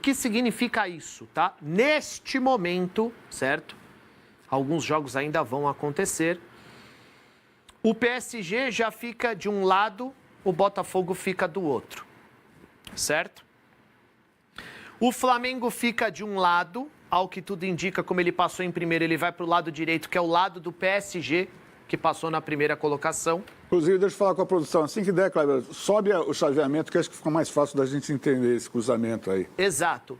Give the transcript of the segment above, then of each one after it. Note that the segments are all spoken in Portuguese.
que significa isso, tá? Neste momento, certo? Alguns jogos ainda vão acontecer. O PSG já fica de um lado, o Botafogo fica do outro, certo? O Flamengo fica de um lado, ao que tudo indica, como ele passou em primeiro, ele vai para o lado direito, que é o lado do PSG, que passou na primeira colocação. Inclusive, deixa eu falar com a produção. Assim que der, Cleber, sobe o chaveamento, que acho que fica mais fácil da gente entender esse cruzamento aí. Exato.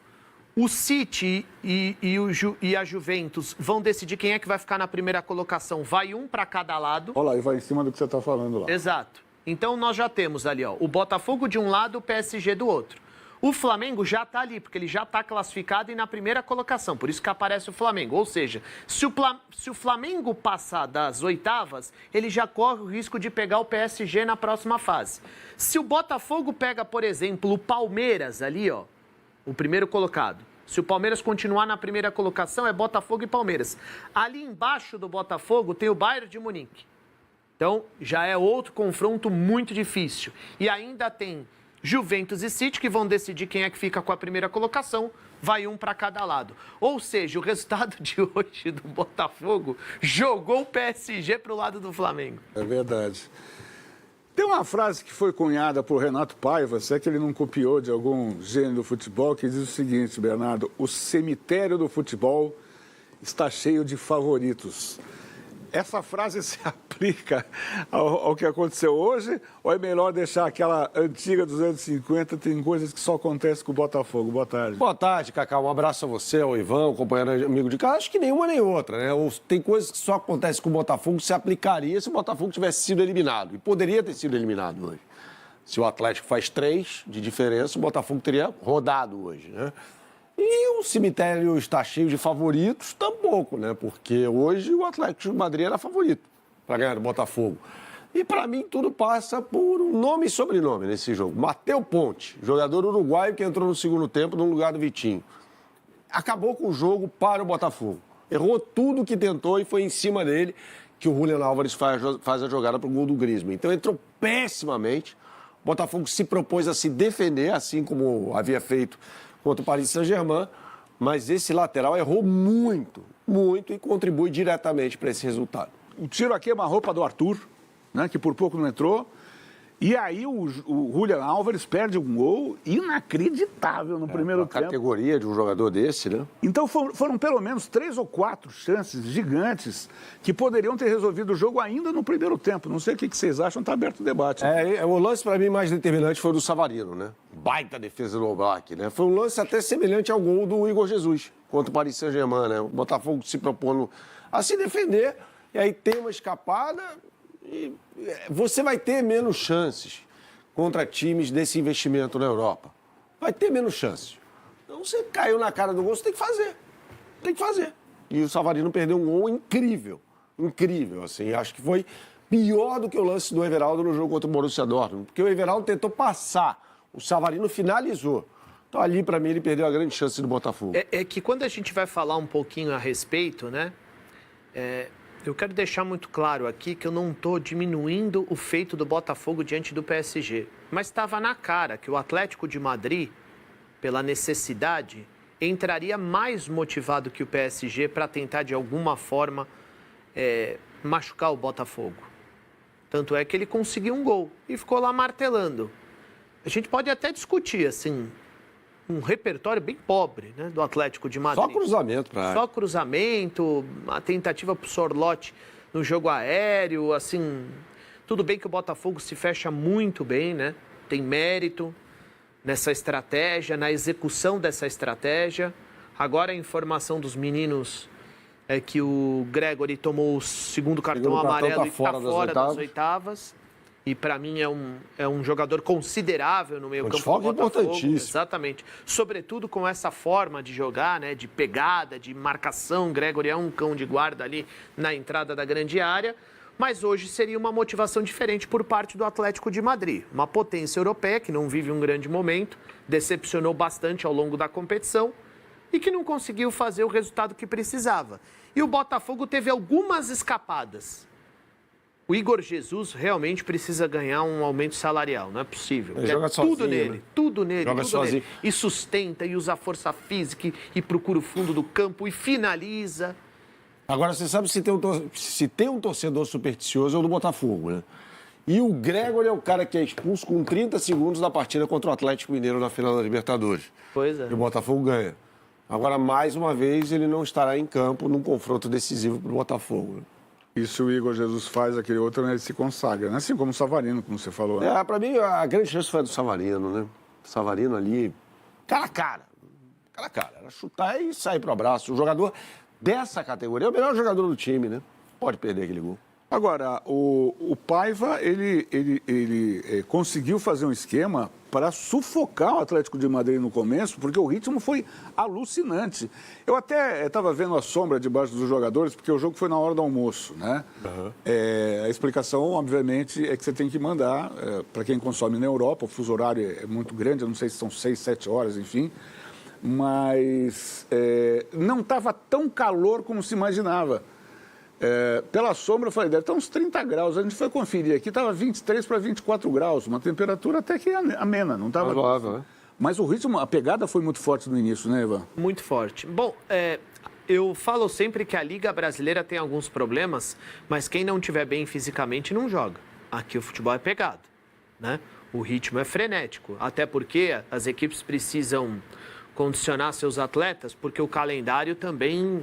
O City e a Juventus vão decidir quem é que vai ficar na primeira colocação. Vai um para cada lado. Olha lá, e vai em cima do que você está falando lá. Exato. Então, nós já temos ali, ó, o Botafogo de um lado, o PSG do outro. O Flamengo já está ali, porque ele já está classificado e na primeira colocação. Por isso que aparece o Flamengo. Ou seja, se o Flamengo passar das oitavas, ele já corre o risco de pegar o PSG na próxima fase. Se o Botafogo pega, por exemplo, o Palmeiras ali, ó, o primeiro colocado. Se o Palmeiras continuar na primeira colocação, é Botafogo e Palmeiras. Ali embaixo do Botafogo tem o Bayern de Munique. Então, já é outro confronto muito difícil. E ainda tem Juventus e City, que vão decidir quem é que fica com a primeira colocação, vai um para cada lado. Ou seja, o resultado de hoje do Botafogo jogou o PSG para o lado do Flamengo. É verdade. Tem uma frase que foi cunhada por Renato Paiva, se é que ele não copiou de algum gênio do futebol, que diz o seguinte, Bernardo: o cemitério do futebol está cheio de favoritos. Essa frase se aplica ao que aconteceu hoje ou é melhor deixar aquela antiga dos anos 50, tem coisas que só acontecem com o Botafogo? Boa tarde. Boa tarde, Cacau. Um abraço a você, ao Ivan, companheiro amigo de casa. Acho que nenhuma nem outra, né? Tem coisas que só acontecem com o Botafogo que se aplicaria se o Botafogo tivesse sido eliminado. E poderia ter sido eliminado hoje. Se o Atlético faz 3 de diferença, o Botafogo teria rodado hoje, né? E o cemitério está cheio de favoritos, tampouco, né? Porque hoje o Atlético de Madrid era favorito para ganhar o Botafogo. E para mim tudo passa por um nome e sobrenome nesse jogo. Matteo Ponte, jogador uruguaio que entrou no segundo tempo no lugar do Vitinho. Acabou com o jogo para o Botafogo. Errou tudo que tentou e foi em cima dele que o Julián Álvares faz a jogada para o gol do Griezmann. Então entrou pessimamente. O Botafogo se propôs a se defender, assim como havia feito contra o Paris Saint-Germain, mas esse lateral errou muito e contribui diretamente para esse resultado. O tiro aqui é uma roupa do Arthur, né, que por pouco não entrou. E aí o Julián Álvares perde um gol inacreditável no primeiro tempo. A categoria de um jogador desse, né? Então foram pelo menos 3 ou 4 chances gigantes que poderiam ter resolvido o jogo ainda no primeiro tempo. Não sei o que vocês acham, está aberto o debate. O lance para mim mais determinante foi o do Savarino, né? Baita defesa do Oblak, né? Foi um lance até semelhante ao gol do Igor Jesus contra o Paris Saint-Germain, né? O Botafogo se propondo a se defender e aí tem uma escapada. E você vai ter menos chances contra times desse investimento na Europa. Vai ter menos chances. Então, você caiu na cara do gol, você tem que fazer. Tem que fazer. E o Savarino perdeu um gol incrível. Incrível, assim. Acho que foi pior do que o lance do Everaldo no jogo contra o Borussia Dortmund. Porque o Everaldo tentou passar. O Savarino finalizou. Então, ali, para mim, ele perdeu a grande chance do Botafogo. É que quando a gente vai falar um pouquinho a respeito, né? Eu quero deixar muito claro aqui que eu não estou diminuindo o feito do Botafogo diante do PSG. Mas estava na cara que o Atlético de Madrid, pela necessidade, entraria mais motivado que o PSG para tentar, de alguma forma, machucar o Botafogo. Tanto é que ele conseguiu um gol e ficou lá martelando. A gente pode até discutir, assim, um repertório bem pobre, né, do Atlético de Madrid. Só cruzamento para Só cruzamento, a tentativa para o Sorloth no jogo aéreo, assim, tudo bem que o Botafogo se fecha muito bem, né? Tem mérito nessa estratégia, na execução dessa estratégia. Agora a informação dos meninos é que o Gregory tomou o segundo cartão amarelo e está fora das oitavas. E para mim é um jogador considerável no meio-campo do Botafogo. Importantíssimo. Exatamente. Sobretudo com essa forma de jogar, né, de pegada, de marcação. O Gregory é um cão de guarda ali na entrada da grande área. Mas hoje seria uma motivação diferente por parte do Atlético de Madrid. Uma potência europeia que não vive um grande momento, decepcionou bastante ao longo da competição e que não conseguiu fazer o resultado que precisava. E o Botafogo teve algumas escapadas. O Igor Jesus realmente precisa ganhar um aumento salarial, não é possível. Ele joga sozinho, tudo nele, né? tudo nele, Joga tudo sozinho. nele. E sustenta, e usa força física, e procura o fundo do campo, e finaliza. Agora, você sabe se tem um torcedor supersticioso é o do Botafogo, né? E o Gregor é o cara que é expulso com 30 segundos da partida contra o Atlético Mineiro na final da Libertadores. Pois é. E o Botafogo ganha. Agora, mais uma vez, ele não estará em campo num confronto decisivo para o Botafogo. E se o Igor Jesus faz aquele outro, né, ele se consagra, né? Assim como o Savarino, como você falou. Né? Para mim, a grande chance foi a do Savarino, né? O Savarino ali, cara a cara. Cara a cara. Era chutar e sair pro abraço. O jogador dessa categoria é o melhor jogador do time, né? Pode perder aquele gol. Agora, o Paiva, ele conseguiu fazer um esquema para sufocar o Atlético de Madrid no começo, porque o ritmo foi alucinante. Eu até estava vendo a sombra debaixo dos jogadores, porque o jogo foi na hora do almoço, né? Uhum. A explicação, obviamente, é que você tem que mandar, para quem consome na Europa, o fuso horário é muito grande, eu não sei se são 6, 7 horas, enfim, mas não estava tão calor como se imaginava. Pela sombra, eu falei, deve estar uns 30 graus. A gente foi conferir aqui, estava 23 para 24 graus, uma temperatura até que amena, não estava... Razoável, né? Mas o ritmo, a pegada foi muito forte no início, né, Ivan? Muito forte. Bom, eu falo sempre que a Liga Brasileira tem alguns problemas, mas quem não estiver bem fisicamente não joga. Aqui o futebol é pegado, né? O ritmo é frenético, até porque as equipes precisam condicionar seus atletas, porque o calendário também...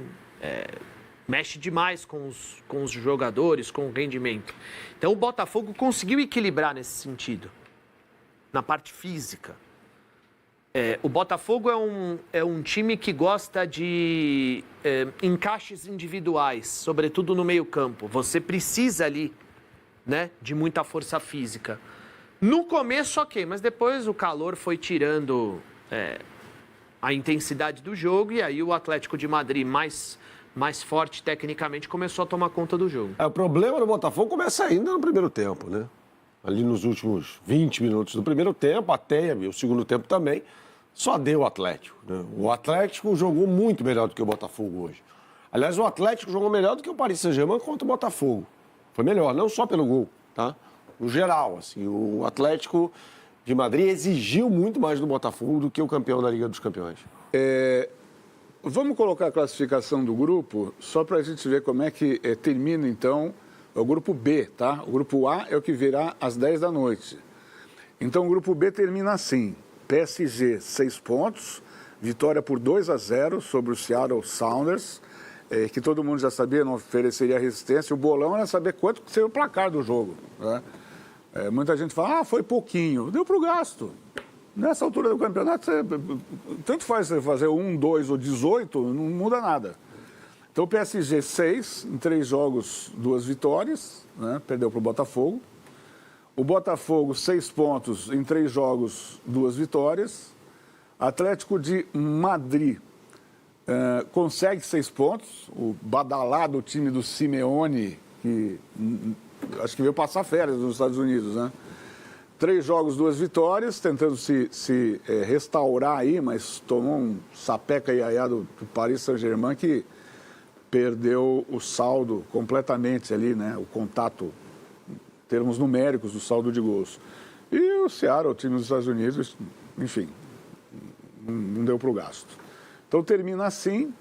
mexe demais com os jogadores, com o rendimento. Então o Botafogo conseguiu equilibrar nesse sentido, na parte física. O Botafogo é um time que gosta de encaixes individuais, sobretudo no meio-campo. Você precisa ali, né, de muita força física. No começo, ok, mas depois o calor foi tirando a intensidade do jogo e aí o Atlético de Madrid mais forte tecnicamente, começou a tomar conta do jogo. O problema do Botafogo começa ainda no primeiro tempo, né? Ali nos últimos 20 minutos do primeiro tempo, até o segundo tempo também, só deu o Atlético, né? O Atlético jogou muito melhor do que o Botafogo hoje. Aliás, o Atlético jogou melhor do que o Paris Saint-Germain contra o Botafogo. Foi melhor, não só pelo gol, tá? No geral, assim, o Atlético de Madrid exigiu muito mais do Botafogo do que o campeão da Liga dos Campeões. Vamos colocar a classificação do grupo, só para a gente ver como é que termina, então, o grupo B, tá? O grupo A é o que virá às 10 da noite. Então, o grupo B termina assim. PSG, 6 pontos, vitória por 2-0 sobre o Seattle Sounders, que todo mundo já sabia, não ofereceria resistência. O bolão era saber quanto seria o placar do jogo, né? Muita gente fala, foi pouquinho. Deu para o gasto. Nessa altura do campeonato, tanto faz você fazer 1, 2 ou 18, não muda nada. Então, o PSG 6, em 3 jogos, 2 vitórias, né? Perdeu para o Botafogo. O Botafogo, 6 pontos, em 3 jogos, 2 vitórias. Atlético de Madrid consegue 6 pontos. O badalado time do Simeone, que acho que veio passar férias nos Estados Unidos, né? 3 jogos, 2 vitórias, tentando se restaurar aí, mas tomou um sapeca iaiá do Paris Saint-Germain que perdeu o saldo completamente ali, né? O contato, em termos numéricos, do saldo de gols. E o Seattle, o time dos Estados Unidos, enfim, não deu para o gasto. Então termina assim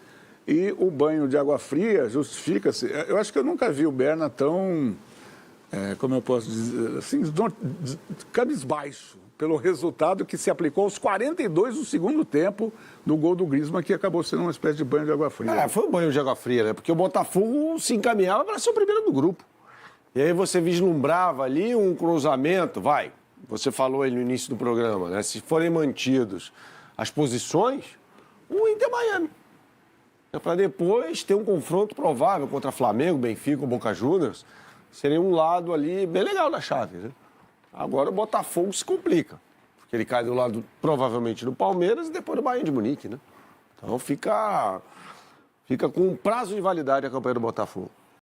e o banho de água fria justifica-se. Eu acho que eu nunca vi o Berna tão... como eu posso dizer, assim, cabisbaixo pelo resultado que se aplicou aos 42 do segundo tempo no gol do Griezmann, que acabou sendo uma espécie de banho de água fria. Foi um banho de água fria, né? Porque o Botafogo se encaminhava para ser o primeiro do grupo. E aí você vislumbrava ali um cruzamento, você falou aí no início do programa, né? Se forem mantidos as posições, o Inter Miami. Para depois ter um confronto provável contra Flamengo, Benfica ou Boca Juniors, seria um lado ali bem legal da chave, né? Agora o Botafogo se complica, porque ele cai do lado, provavelmente, do Palmeiras e depois do Bayern de Munique, né? Então fica com um prazo de validade a campanha do Botafogo.